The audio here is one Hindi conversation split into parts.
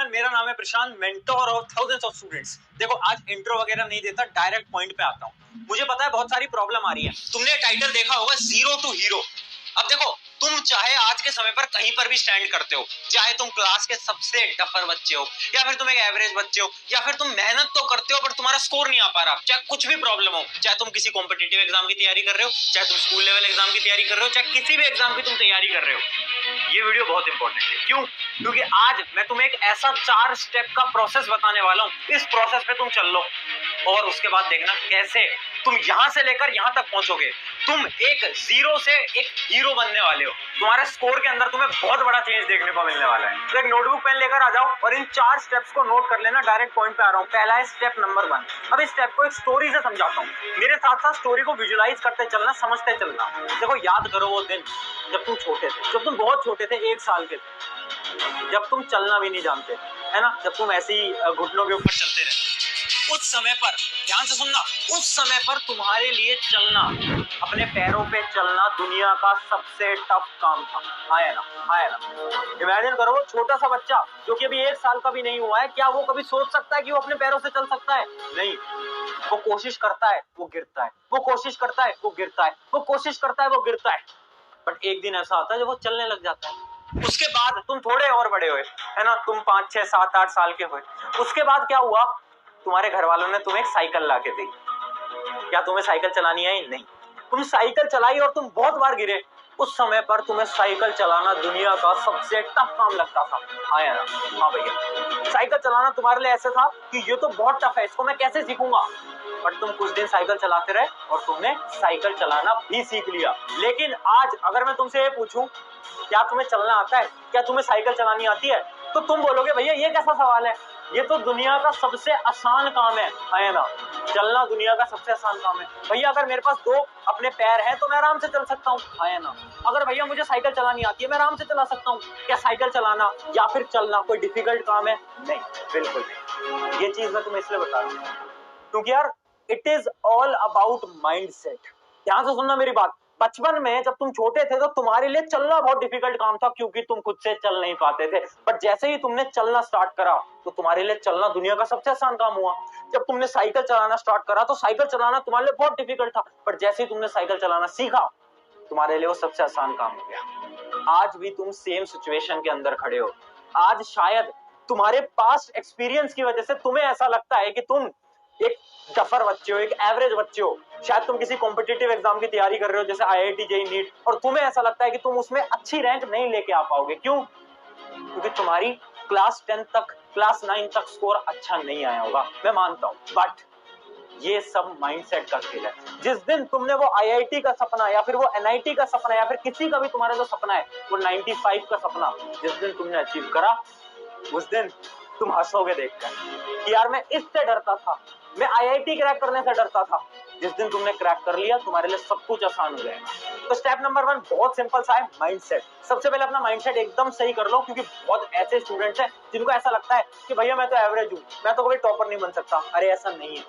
एवरीवन, मेरा नाम है Prashant, mentor of thousands of students. देखो, आज इंट्रो वगैरह नहीं देता, डायरेक्ट पॉइंट पे आता हूँ। मुझे पता है बहुत सारी प्रॉब्लम आ रही है। तुमने टाइटल देखा होगा, जीरो टू हीरो। अब देखो, तुम चाहे आज के समय पर कहीं पर भी स्टैंड करते हो, चाहे तुम क्लास के सबसे टफर बच्चे हो, या फिर तुम एक एवरेज बच्चे हो, या फिर तुम मेहनत तो करते हो बट तुम्हारा स्कोर नहीं आ पा रहा, चाहे कुछ भी प्रॉब्लम हो, चाहे तुम किसी कॉम्पिटिटिव एग्जाम की तैयारी कर रहे हो, चाहे तुम स्कूल लेवल एग्जाम की तैयारी कर रहे हो, चाहे किसी भी एग्जाम की तुम तैयारी कर रहे हो, ये वीडियो बहुत इंपॉर्टेंट है। क्यों? क्योंकि आज मैं तुम्हें एक ऐसा 4 स्टेप का प्रोसेस बताने वाला हूं। इस प्रोसेस पे तुम चल लो और उसके बाद देखना कैसे तुम यहां से लेकर यहां तक पहुंचोगे। तुम एक जीरो से एक हीरो बनने वाले हो। तुम्हारे स्कोर के अंदर तुम्हें बहुत बड़ा चेंज देखने को मिलने वाला है। तो एक नोटबुक पेन लेकर आ जाओ और इन 4 स्टेप्स को नोट कर लेना। डायरेक्ट पॉइंट पे आ रहा हूं। पहला है स्टेप नंबर 1। अब इस स्टेप को एक स्टोरी से समझाता हूं। मेरे साथ साथ स्टोरी को विजुअलाइज करते चलना, समझते चलना। देखो, याद करो वो दिन जब तुम छोटे थे, जब तुम बहुत छोटे थे, 1 साल के थे, जब तुम चलना भी नहीं जानते, है ना, जब तुम ऐसे ही घुटनों के ऊपर चलते रहे। उस समय पर, ध्यान से सुनना, उस समय पर तुम्हारे लिए चलना, अपने पैरों पे चलना दुनिया का सबसे टफ काम था। आया ना? आया ना? इमेजिन करो, छोटा सा बच्चा जो कि अभी 1 साल का भी नहीं हुआ है, क्या वो कभी सोच सकता है कि वो अपने पैरों से चल सकता है? नहीं। वो कोशिश करता है, वो गिरता है, वो कोशिश करता है, वो गिरता है, वो कोशिश करता है, वो गिरता है। बट एक दिन ऐसा आता है जब वो चलने लग जाता है। उसके बाद तुम थोड़े और बड़े हुए, है ना, तुम 5, 6, 7, 8 साल के हुए। उसके बाद क्या हुआ? तुम्हारे घर वालों ने तुम्हें एक साइकिल ला के दी। क्या तुम्हें साइकिल चलानी आई? नहीं। तुम साइकिल चलाई और तुम बहुत बार गिरे। उस समय पर तुम्हें साइकिल चलाना दुनिया का सबसे टफ काम लगता था। हाँ या ना? हाँ भैया, साइकिल चलाना तुम्हारे लिए ऐसे था कि ये तो बहुत टफ है, इसको मैं कैसे सीखूंगा। बट तुम कुछ दिन साइकिल चलाते रहे और तुमने साइकिल चलाना भी सीख लिया। लेकिन आज अगर मैं तुमसे ये पूछूं, क्या तुम्हें चलना आता है? क्या तुम्हें साइकिल चलानी आती है? तो तुम बोलोगे, भैया ये कैसा सवाल है, ये तो दुनिया का सबसे आसान काम है ना? चलना दुनिया का सबसे आसान काम है। भैया अगर मेरे पास 2 अपने पैर हैं तो मैं आराम से चल सकता हूँ, है ना? अगर भैया मुझे साइकिल चलानी आती है, मैं आराम से चला सकता हूँ। क्या साइकिल चलाना या फिर चलना कोई डिफिकल्ट काम है? नहीं, बिल्कुल नहीं। ये चीज मैं तुम्हें इसलिए बता रहा हूँ क्योंकि यार, it is all about mindset. ध्यान से सुनना मेरी बात। बचपन में जब तुम छोटे थे तो तुम्हारे लिए चलना बहुत डिफिकल्ट काम था क्योंकि तुम खुद से चल नहीं पाते थे। बट जैसे ही तुमने चलना स्टार्ट करा तो तुम्हारे लिए चलना दुनिया का सबसे आसान काम हुआ। जब तुमने साइकिल चलाना स्टार्ट करा तो साइकिल चलाना तुम्हारे लिए बहुत डिफिकल्ट था, बट जैसे ही तुमने साइकिल चलाना सीखा तुम्हारे लिए वो सबसे आसान काम हो गया। आज भी तुम सेम सिचुएशन के अंदर खड़े हो। आज शायद तुम्हारे पास्ट एक्सपीरियंस की वजह से तुम्हें ऐसा लगता है कि तुम एक डफर बच्चे हो, एक एवरेज बच्चे हो। शायद तुम किसी कॉम्पिटिटिव एग्जाम की तैयारी कर रहे हो, जैसे IIT JEE नीट, और तुम्हें ऐसा लगता है कि तुम उसमें अच्छी रैंक नहीं लेके आ पाओगे। क्यों? क्योंकि तुम्हारी क्लास 10 तक, क्लास 9 तक स्कोर अच्छा नहीं आया होगा, मैं मानता हूं। बट ये सब माइंडसेट का खेल है। जिस दिन तुमने वो IIT का सपना या फिर वो NIT का सपना या फिर किसी का भी तुम्हारा जो सपना है, वो 95 का सपना, जिस दिन तुमने अचीव करा, उस दिन तुम हंसोगे देखकर कि यार मैं इससे डरता था, मैं IIT क्रैक करने से डरता था। जिस दिन तुमने क्रैक कर लिया तुम्हारे लिए सब कुछ आसान हो जाएगा। तो स्टेप नंबर 1 बहुत सिंपल सा है, माइंडसेट। सबसे पहले अपना माइंडसेट एकदम सही कर लो, क्योंकि बहुत ऐसे स्टूडेंट्स हैं जिनको ऐसा लगता है कि भैया मैं तो एवरेज हूँ, मैं तो कभी टॉपर नहीं बन सकता। अरे ऐसा नहीं है,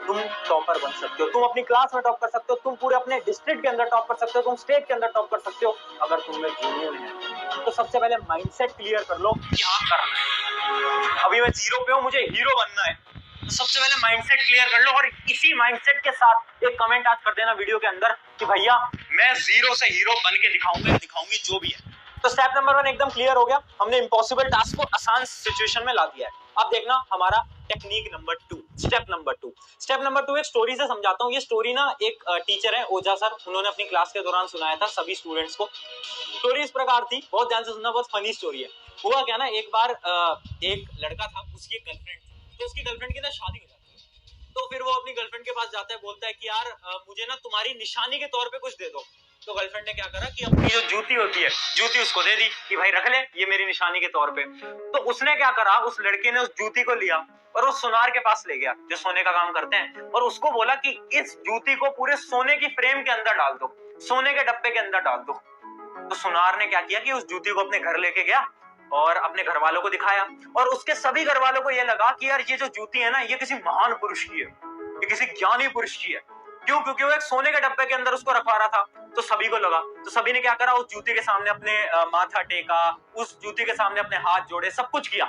तुम टॉपर बन सकते हो। तुम अपनी क्लास में टॉप कर सकते हो, तुम पूरे अपने डिस्ट्रिक्ट के अंदर टॉप कर सकते हो, तुम स्टेट के अंदर टॉप कर सकते हो अगर तुम में जुनून है। तो सबसे पहले माइंडसेट क्लियर कर लो कि हाँ करना है। अभी मैं जीरो पे हूँ, मुझे हीरो बनना है, तो सबसे पहले माइंडसेट क्लियर कर लो। और इसी माइंडसेट के साथ एक कमेंट आज कर देना वीडियो के अंदर कि भैया मैं जीरो से हीरो बन के दिखाऊंगा, दिखाऊंगी, जो भी है। तो स्टेप नंबर 1 एकदम क्लियर हो गया। हमने इम्पॉसिबल टास्क को आसान सिचुएशन में ला दिया है। अब देखना हमारा technique number 2, step number 2। Step number 2 एक स्टोरी से समझाता हूँ। ये स्टोरी ना एक टीचर है, ओझा सर, उन्होंने अपनी क्लास के दौरान सुनाया था सभी स्टूडेंट्स को। स्टोरी इस प्रकार थी, बहुत ध्यान से सुनना, बहुत फनी स्टोरी है। हुआ क्या ना, एक बार एक लड़का था, उसकी एक गर्लफ्रेंड थी, तो उसकी गर्लफ्रेंड की ना शादी हो जाती है। तो फिर वो अपनी गर्लफ्रेंड के पास जाता है, बोलता है कि यार मुझे ना तुम्हारी निशानी के तौर पे कुछ दे दो। तो गर्लफ्रेंड ने क्या करा कि अपनी जो जूती होती है, जूती उसको दे दी कि भाई रख ले, ये मेरी निशानी के तौर पे। तो उसने क्या करा, उस लड़के ने उस जूती को लिया और वो सुनार के पास ले गया, जो सोने का काम करते हैं, और उसको बोला कि इस जूती को पूरे सोने की फ्रेम के अंदर डाल दो, सोने के डब्बे के अंदर डाल दो। तो सुनार ने क्या किया कि उस जूती को अपने घर लेके गया और अपने घर वालों को दिखाया, और उसके सभी घर वालों को यह लगा कि यार ये जो जूती है ना, ये किसी महान पुरुष की है, ये किसी ज्ञानी पुरुष की है। क्यों? क्योंकि वो एक सोने के डब्बे के अंदर उसको रखवा रहा था। तो सभी को लगा, तो सभी ने क्या करा, उस जूती के सामने अपने माथा टेका, उस जूती के सामने अपने हाथ जोड़े, सब कुछ किया।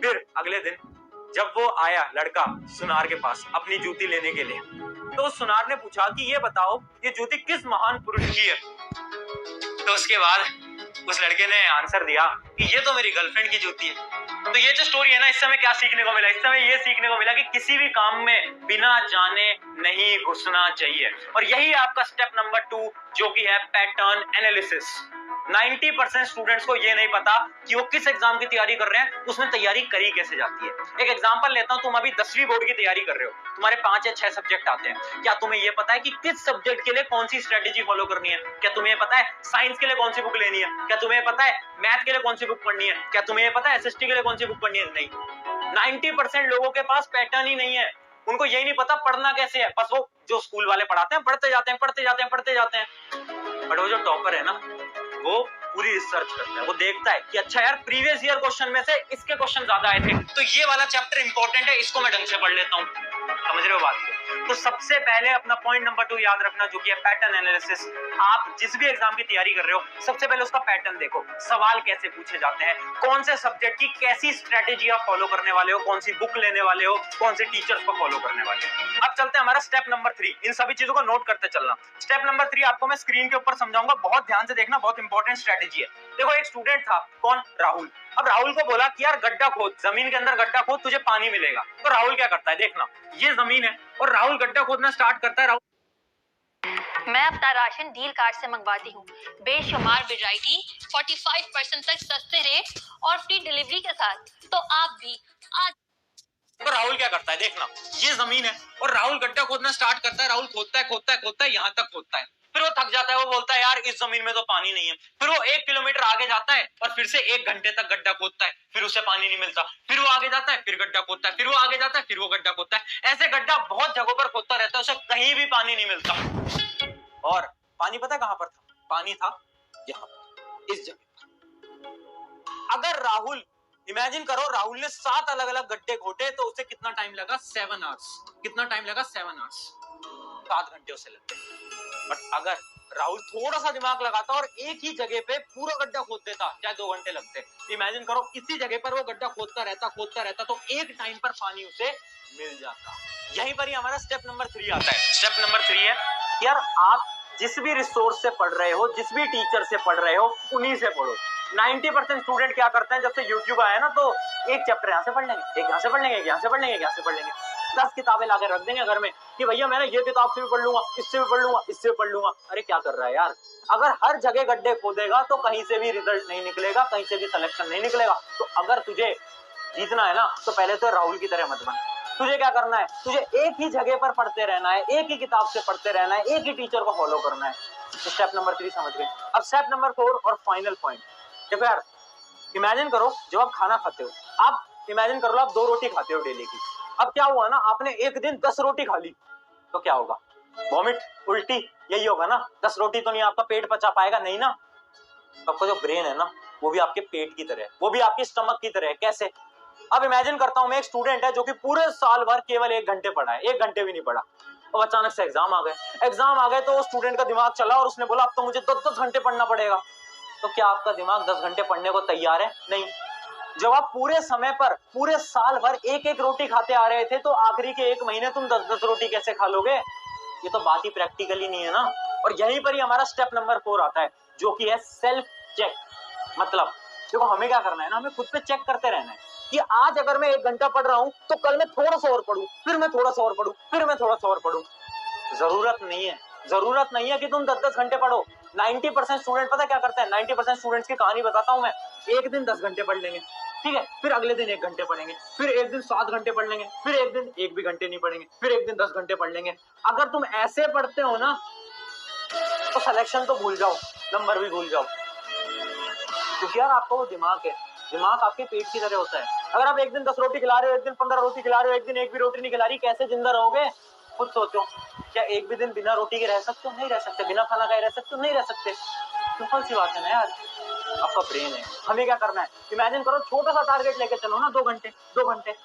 फिर अगले दिन जब वो आया लड़का सुनार के पास अपनी जूती लेने के लिए, तो सुनार ने पूछा कि ये बताओ ये जूती किस महान पुरुष की है। तो उसके बाद उस लड़के ने आंसर दिया कि ये तो मेरी गर्लफ्रेंड की जूती है। तो ये जो स्टोरी है ना, इससे हमें क्या सीखने को मिला? इससे हमें ये सीखने को मिला कि किसी भी काम में बिना जाने नहीं घुसना चाहिए। और यही आपका स्टेप नंबर 2 जो कि है पैटर्न एनालिसिस। 90% स्टूडेंट्स को ये नहीं पता कि वो किस एग्जाम की तैयारी कर रहे हैं, उसमें तैयारी करी कैसे जाती है। एक एग्जांपल लेता हूं, तुम अभी 10वीं बोर्ड की तैयारी कर रहे हो, तुम्हारे 5 या 6 सब्जेक्ट आते हैं। क्या तुम्हें ये पता है कि किस सब्जेक्ट के लिए कौन सी स्ट्रेटेजी फॉलो करनी है? क्या तुम्हें पता है साइंस के लिए कौन सी बुक लेनी है? क्या तुम्हें पता है मैथ के लिए कौन सी बुक पढ़नी है? क्या तुम्हें पता है एसएसटी के लिए कौन सी बुक पढ़नी है? नहीं। 90% लोगों के पास पैटर्न ही नहीं है, उनको यही नहीं पता पढ़ना कैसे है। बस वो जो स्कूल वाले पढ़ाते हैं पढ़ते जाते हैं, पढ़ते जाते हैं, पढ़ते जाते हैं। बट वो जो टॉपर है ना, वो पूरी रिसर्च करता है, वो देखता है कि अच्छा यार प्रीवियस ईयर क्वेश्चन में से इसके क्वेश्चन ज्यादा आए थे, तो ये वाला चैप्टर इंपॉर्टेंट है, इसको मैं ढंग से पढ़ लेता हूँ। समझ रहे हो बात को? तो सबसे पहले अपना पॉइंट नंबर 2 याद रखना, जो कि है पैटर्न एनालिसिस। आप जिस भी एग्जाम की तैयारी कर रहे हो, सबसे पहले उसका पैटर्न देखो, सवाल कैसे पूछे जाते हैं, कौन से सब्जेक्ट की कैसी स्ट्रेटेजी आप फॉलो करने वाले हो, कौन सी बुक लेने वाले हो, कौन से टीचर्स को फॉलो करने वाले हो। अब चलते हैं हमारा स्टेप नंबर 3। इन सभी चीजों को नोट करते चलना। स्टेप नंबर 3 आपको मैं स्क्रीन के ऊपर समझाऊंगा, बहुत ध्यान से देखना, बहुत इंपॉर्टेंट स्ट्रेटेजी है। देखो एक स्टूडेंट था, कौन? राहुल। अब राहुल को बोला कि यार गड्ढा खोद, जमीन के अंदर गड्ढा खोद, तुझे पानी मिलेगा। तो राहुल क्या करता है, देखना, ये जमीन है और राहुल गड्ढा खोदना स्टार्ट करता है। मैं अपना राशन डील कार्ड से मंगवाती हूँ, बेशुमार वैरायटी, 45% तक सस्ते रेट और फ्री डिलीवरी के साथ। तो आप भी आज। तो राहुल क्या करता है, देखना, ये जमीन है और राहुल गड्ढा खोदना स्टार्ट करता है। राहुल खोदता है, खोदता है, खोदता है, यहाँ तक खोदता है, फिर वो थक जाता है, वो बोलता है यार इस जमीन में तो पानी नहीं है। फिर वो 1 किलोमीटर आगे जाता है और फिर से 1 घंटे तक गड्ढा खोदता है, फिर उसे पानी नहीं मिलता। फिर वो आगे जाता है, फिर गड्ढा खोदता है, फिर वो आगे जाता है, फिर वो गड्ढा खोदता है। ऐसे गड्ढा बहुत जगहों पर खोदता रहता है, उसे कहीं भी पानी नहीं मिलता। और पानी पता है कहां पर था? पानी था यहाँ पर, इस जगह पर। अगर राहुल, इमेजिन करो, राहुल ने 7 अलग अलग गड्ढे खोटे, तो उसे कितना टाइम लगा? 7 आवर्स। कितना टाइम लगा? 7 आवर्स। 7 घंटे उसे लगते। बट अगर राहुल थोड़ा सा दिमाग लगाता और एक ही जगह पे पूरा गड्ढा खोद देता, चाहे 2 घंटे लगते। इमेजिन करो, इसी जगह पर वो गड्ढा खोदता रहता, तो एक टाइम पर पानी उसे मिल जाता। यहीं पर ही हमारा स्टेप नंबर 3 आता है। स्टेप नंबर 3 है कि यार आप जिस भी रिसोर्स से पढ़ रहे हो, जिस भी टीचर से पढ़ रहे हो, उन्हीं से पढ़ो। 90% स्टूडेंट क्या करते हैं, जब से यूट्यूब आया ना, तो एक चैप्टर यहाँ से पढ़ लेंगे, एक यहाँ से पढ़ लेंगे, एक यहाँ से पढ़ लेंगे, एक यहाँ से पढ़ लेंगे। 10 किताबें लाके रख देंगे घर में कि भैया मैंने ये किताब से भी पढ़ लूंगा, इससे भी पढ़ लूंगा, इससे भी पढ़ लूंगा। अरे क्या कर रहा है यार? अगर हर जगह गड्ढे खोदेगा तो कहीं से भी रिजल्ट नहीं निकलेगा, कहीं से भी सिलेक्शन नहीं निकलेगा। तो अगर तुझे जीतना है ना, तो पहले तो राहुल की तरह मत बन। तुझे क्या करना है? तुझे एक ही जगह पर पढ़ते रहना है, एक ही किताब से पढ़ते रहना है, एक ही टीचर को फॉलो करना है। तो स्टेप नंबर 3 समझ गए। अब स्टेप नंबर 4 और फाइनल पॉइंट। देखो यार, इमेजिन करो जब आप खाना खाते हो, आप इमेजिन कर लो आप 2 रोटी खाते हो डेली की। अब क्या हुआ ना, आपने एक दिन 10 रोटी खा ली, तो क्या होगा? वॉमिट, उल्टी, यही होगा ना। 10 रोटी तो नहीं आपका पेट पचा पाएगा, नहीं ना। आपका जो ब्रेन है ना, वो भी आपके पेट की तरह है, वो भी आपके स्टमक की तरह है। कैसे? अब इमेजिन करता हूं मैं, एक स्टूडेंट है जो कि पूरे साल भर केवल 1 घंटे पढ़ा है, 1 घंटे भी नहीं पढ़ा, और अचानक से एग्जाम आ गए। तो स्टूडेंट का दिमाग चला और उसने बोला अब तो मुझे 10-10 घंटे पढ़ना पड़ेगा। तो क्या आपका दिमाग 10 घंटे पढ़ने को तैयार है? नहीं। जब आप पूरे समय पर, पूरे साल भर 1-1 रोटी खाते आ रहे थे, तो आखिरी के 1 महीने तुम 10-10 रोटी कैसे खा लोगे? ये तो बात ही प्रैक्टिकली नहीं है ना। और यहीं पर ही हमारा स्टेप नंबर 4 आता है, जो कि है सेल्फ चेक। मतलब देखो, हमें क्या करना है ना, हमें खुद पे चेक करते रहना है कि आज अगर मैं 1 घंटा पढ़ रहा हूं, तो कल मैं थोड़ा सा और पढ़ूं, फिर मैं थोड़ा सा और पढ़ूं, फिर मैं थोड़ा सा और पढ़ूं। जरूरत नहीं है कि तुम 10-10 घंटे पढ़ो। 90% स्टूडेंट पता क्या करते हैं? 90% स्टूडेंट्स की कहानी बताता हूं मैं। एक दिन 10 घंटे पढ़ लेंगे, ठीक है, फिर अगले दिन 1 घंटे पढ़ेंगे, फिर एक दिन 7 घंटे पढ़ लेंगे, फिर एक दिन 1 भी घंटे नहीं पढ़ेंगे, फिर एक दिन 10 घंटे पढ़ लेंगे। अगर तुम ऐसे पढ़ते हो ना, तो सिलेक्शन तो भूल जाओ, नंबर भी भूल जाओ। क्योंकि यार आपका वो दिमाग है, दिमाग आपके पेट की तरह होता है। अगर आप एक दिन 10 रोटी खिला रहे हो, एक दिन 15 रोटी खिला रहे हो, एक दिन 1 भी रोटी नहीं खिला रही, कैसे जिंदा रहोगे? खुद सोचो। क्या एक भी दिन बिना रोटी के रह सकते हो? नहीं रह सकते। बिना खाना खाए रह सकते हो? नहीं रह सकते। सिंपल सी बात है ना यार, आपका ब्रेन है। हमें क्या करना है? इमेजिन करो, छोटा सा टारगेट लेके चलो ना, 2 घंटे।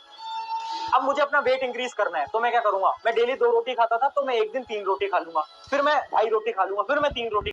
अब मुझे अपना वेट इंक्रीज करना है, तो मैं क्या करूंगा? मैं डेली 2 रोटी खाता था, तो मैं एक दिन 3 रोटी खा लूंगा, फिर मैं 2.5 रोटी खा लूंगा, फिर मैं 3 रोटी